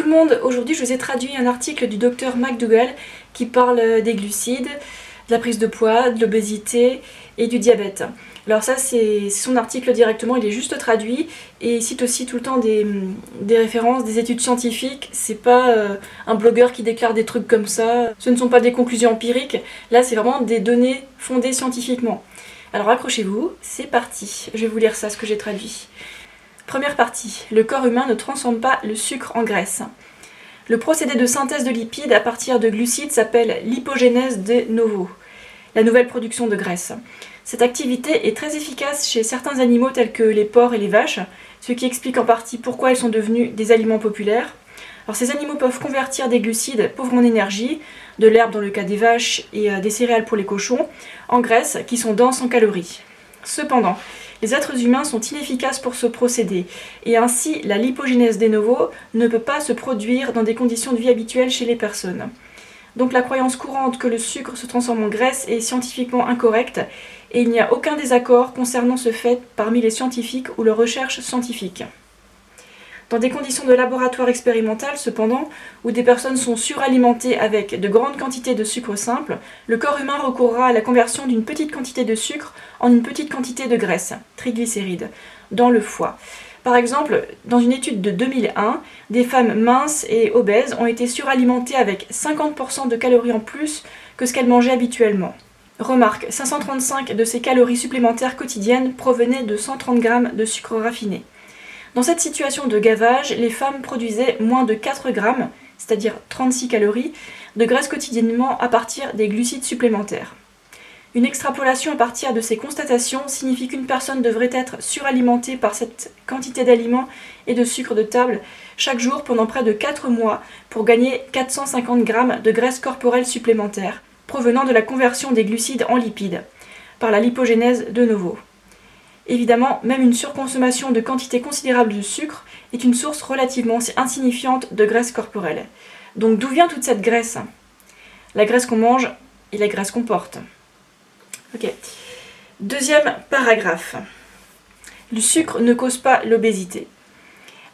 tout le monde, aujourd'hui je vous ai traduit un article du docteur McDougall qui parle des glucides, de la prise de poids, de l'obésité et du diabète. Alors ça c'est son article directement, il est juste traduit et il cite aussi tout le temps des références, des études scientifiques. C'est pas un blogueur qui déclare des trucs comme ça, ce ne sont pas des conclusions empiriques, là c'est vraiment des données fondées scientifiquement. Alors accrochez-vous, c'est parti, je vais vous lire ça, ce que j'ai traduit. Première partie, le corps humain ne transforme pas le sucre en graisse. Le procédé de synthèse de lipides à partir de glucides s'appelle l'hypogénèse de novo, la nouvelle production de graisse. Cette activité est très efficace chez certains animaux tels que les porcs et les vaches, ce qui explique en partie pourquoi ils sont devenus des aliments populaires. Alors ces animaux peuvent convertir des glucides pauvres en énergie, de l'herbe dans le cas des vaches et des céréales pour les cochons, en graisses qui sont denses en calories. Cependant, les êtres humains sont inefficaces pour ce procédé, et ainsi la lipogénèse de novo ne peut pas se produire dans des conditions de vie habituelles chez les personnes. Donc la croyance courante que le sucre se transforme en graisse est scientifiquement incorrecte, et il n'y a aucun désaccord concernant ce fait parmi les scientifiques ou leurs recherches scientifiques. Dans des conditions de laboratoire expérimental, cependant, où des personnes sont suralimentées avec de grandes quantités de sucre simple, le corps humain recourra à la conversion d'une petite quantité de sucre en une petite quantité de graisse, triglycérides, dans le foie. Par exemple, dans une étude de 2001, des femmes minces et obèses ont été suralimentées avec 50% de calories en plus que ce qu'elles mangeaient habituellement. Remarque, 535 de ces calories supplémentaires quotidiennes provenaient de 130 g de sucre raffiné. Dans cette situation de gavage, les femmes produisaient moins de 4 grammes, c'est-à-dire 36 calories, de graisse quotidiennement à partir des glucides supplémentaires. Une extrapolation à partir de ces constatations signifie qu'une personne devrait être suralimentée par cette quantité d'aliments et de sucre de table chaque jour pendant près de 4 mois pour gagner 450 grammes de graisse corporelle supplémentaire, provenant de la conversion des glucides en lipides, par la lipogénèse de novo. Évidemment, même une surconsommation de quantités considérables de sucre est une source relativement insignifiante de graisse corporelle. Donc d'où vient toute cette graisse ? La graisse qu'on mange et la graisse qu'on porte. Ok. Deuxième paragraphe. Le sucre ne cause pas l'obésité.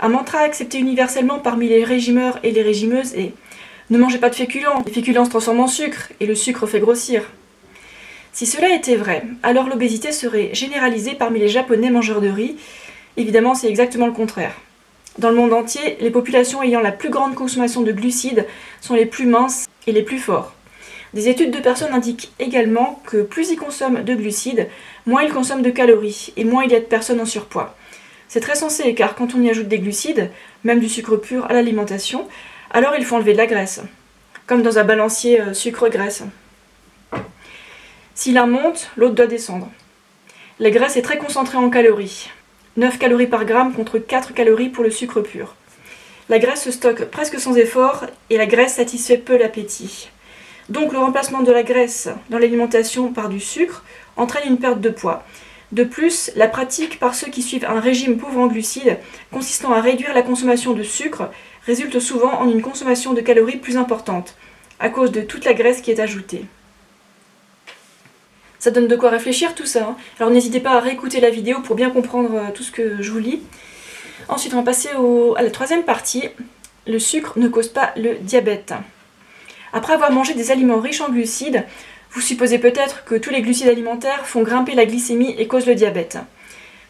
Un mantra accepté universellement parmi les régimeurs et les régimeuses est « Ne mangez pas de féculents, les féculents se transforment en sucre et le sucre fait grossir ». Si cela était vrai, alors l'obésité serait généralisée parmi les Japonais mangeurs de riz. Évidemment, c'est exactement le contraire. Dans le monde entier, les populations ayant la plus grande consommation de glucides sont les plus minces et les plus forts. Des études de personnes indiquent également que plus ils consomment de glucides, moins ils consomment de calories et moins il y a de personnes en surpoids. C'est très sensé car quand on y ajoute des glucides, même du sucre pur à l'alimentation, alors il faut enlever de la graisse, comme dans un balancier sucre-graisse. Si l'un monte, l'autre doit descendre. La graisse est très concentrée en calories, 9 calories par gramme contre 4 calories pour le sucre pur. La graisse se stocke presque sans effort et la graisse satisfait peu l'appétit. Donc le remplacement de la graisse dans l'alimentation par du sucre entraîne une perte de poids. De plus, la pratique par ceux qui suivent un régime pauvre en glucides, consistant à réduire la consommation de sucre, résulte souvent en une consommation de calories plus importante, à cause de toute la graisse qui est ajoutée. Ça donne de quoi réfléchir tout ça. Alors n'hésitez pas à réécouter la vidéo pour bien comprendre tout ce que je vous lis. Ensuite, on va passer à la troisième partie. Le sucre ne cause pas le diabète. Après avoir mangé des aliments riches en glucides, vous supposez peut-être que tous les glucides alimentaires font grimper la glycémie et causent le diabète.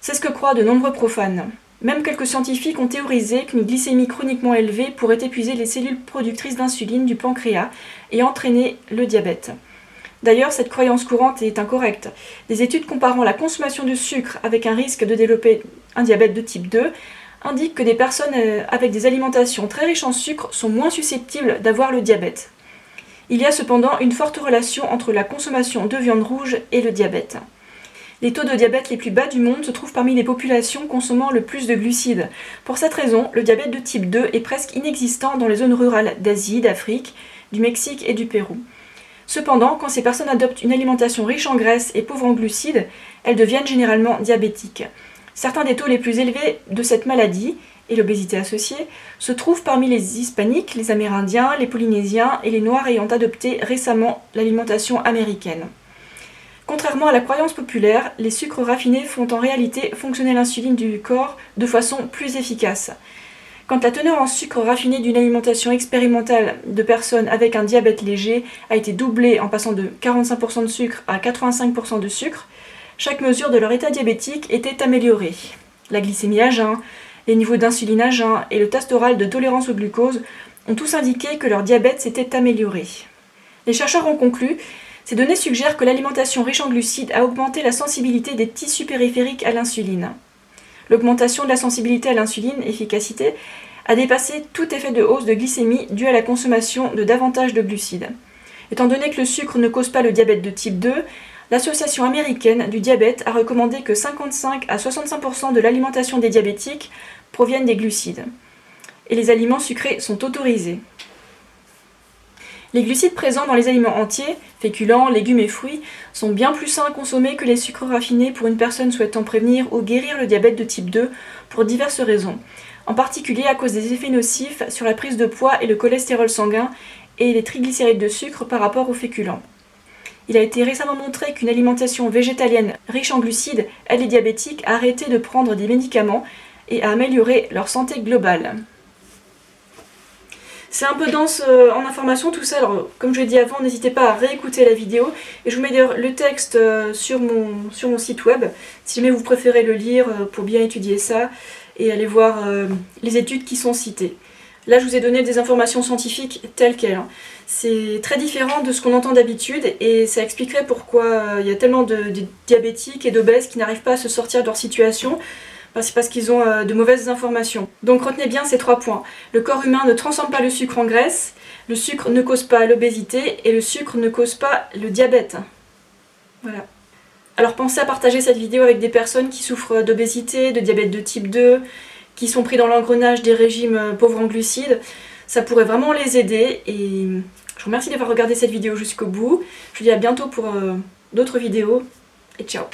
C'est ce que croient de nombreux profanes. Même quelques scientifiques ont théorisé qu'une glycémie chroniquement élevée pourrait épuiser les cellules productrices d'insuline du pancréas et entraîner le diabète. D'ailleurs, cette croyance courante est incorrecte. Des études comparant la consommation de sucre avec un risque de développer un diabète de type 2 indiquent que des personnes avec des alimentations très riches en sucre sont moins susceptibles d'avoir le diabète. Il y a cependant une forte relation entre la consommation de viande rouge et le diabète. Les taux de diabète les plus bas du monde se trouvent parmi les populations consommant le plus de glucides. Pour cette raison, le diabète de type 2 est presque inexistant dans les zones rurales d'Asie, d'Afrique, du Mexique et du Pérou. Cependant, quand ces personnes adoptent une alimentation riche en graisse et pauvre en glucides, elles deviennent généralement diabétiques. Certains des taux les plus élevés de cette maladie, et l'obésité associée, se trouvent parmi les hispaniques, les amérindiens, les polynésiens et les noirs ayant adopté récemment l'alimentation américaine. Contrairement à la croyance populaire, les sucres raffinés font en réalité fonctionner l'insuline du corps de façon plus efficace. Quand la teneur en sucre raffiné d'une alimentation expérimentale de personnes avec un diabète léger a été doublée en passant de 45% de sucre à 85% de sucre, chaque mesure de leur état diabétique était améliorée. La glycémie à jeun, les niveaux d'insuline à jeun et le test oral de tolérance au glucose ont tous indiqué que leur diabète s'était amélioré. Les chercheurs ont conclu: ces données suggèrent que l'alimentation riche en glucides a augmenté la sensibilité des tissus périphériques à l'insuline. L'augmentation de la sensibilité à l'insuline, efficacité, a dépassé tout effet de hausse de glycémie dû à la consommation de davantage de glucides. Étant donné que le sucre ne cause pas le diabète de type 2, l'Association américaine du diabète a recommandé que 55 à 65% de l'alimentation des diabétiques proviennent des glucides. Et les aliments sucrés sont autorisés. Les glucides présents dans les aliments entiers, féculents, légumes et fruits, sont bien plus sains à consommer que les sucres raffinés pour une personne souhaitant prévenir ou guérir le diabète de type 2 pour diverses raisons, en particulier à cause des effets nocifs sur la prise de poids et le cholestérol sanguin et les triglycérides de sucre par rapport aux féculents. Il a été récemment montré qu'une alimentation végétalienne riche en glucides aide les diabétiques à arrêter de prendre des médicaments et à améliorer leur santé globale. C'est un peu dense en information tout ça, alors comme je l'ai dit avant, n'hésitez pas à réécouter la vidéo. Et je vous mets d'ailleurs le texte sur mon site web, si jamais vous préférez le lire pour bien étudier ça et aller voir les études qui sont citées. Là je vous ai donné des informations scientifiques telles quelles. C'est très différent de ce qu'on entend d'habitude et ça expliquerait pourquoi il y a tellement de diabétiques et d'obèses qui n'arrivent pas à se sortir de leur situation. C'est parce qu'ils ont de mauvaises informations. Donc retenez bien ces 3 points. Le corps humain ne transforme pas le sucre en graisse, le sucre ne cause pas l'obésité et le sucre ne cause pas le diabète. Voilà. Alors pensez à partager cette vidéo avec des personnes qui souffrent d'obésité, de diabète de type 2, qui sont pris dans l'engrenage des régimes pauvres en glucides. Ça pourrait vraiment les aider et je vous remercie d'avoir regardé cette vidéo jusqu'au bout. Je vous dis à bientôt pour d'autres vidéos et ciao.